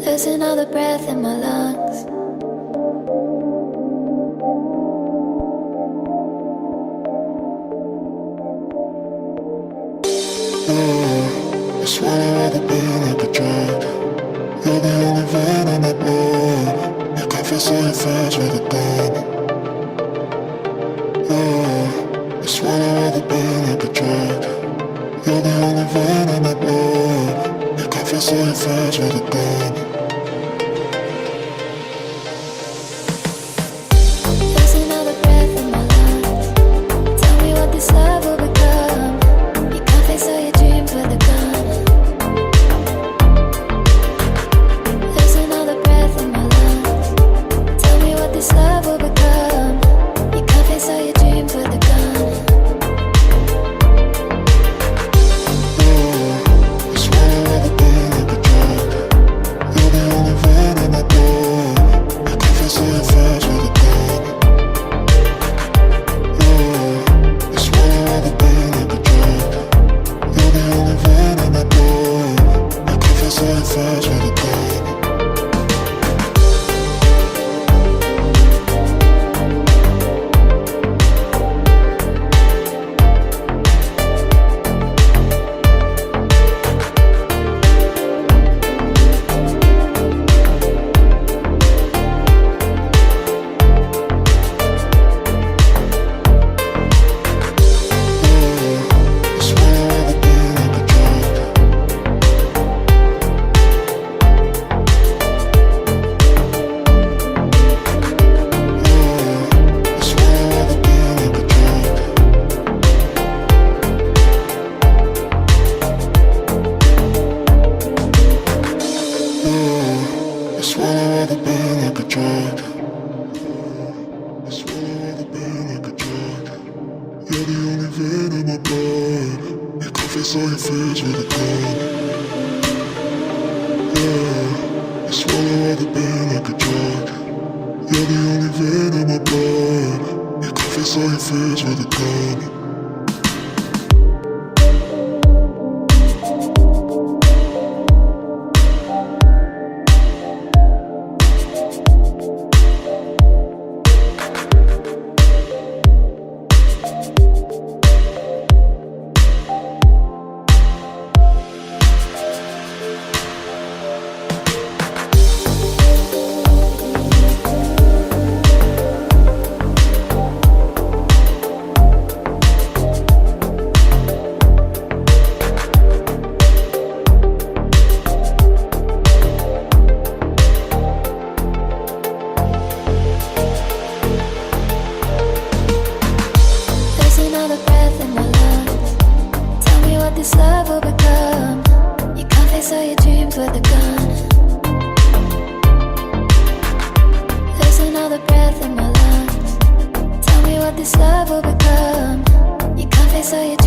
losing all the breath in my lungs. I swear I'd rather be like a drug. You're the only vein in my blood. You confess all your fears with a gun. I swear I'd rather be like a drug. You're the only vein in my blood. You confess all your fears with a gun. Losing all the breath in my lungs. Tell me what this love will become. You confess all your dreams with a gun. Losing all the breath in my lungs. Tell me what this love will become. You confess all your dreams with a gun. I swear I'd rather be like a drug. You're the only vein in my blood. You confess all your fears with a gun. I swear I'd rather be like a drug. You're the only vein in my blood. You confess all your fears with a gun. I swear I'd rather be like a drug. I swear I'd rather be like a drug. I swear I'd rather be like a drug. I swear I'd rather be like a drug. You're the only vein in my blood. You confess all your fears with a gun. I swear I'd rather be like a drug. You're the only vein in my blood. You confess all your fears with a gun. Losing all the breath in my lungs. Tell me what this love will become. You confess all your dreams with a gun. Losing all the breath in my lungs. Tell me what this love will become. You confess all your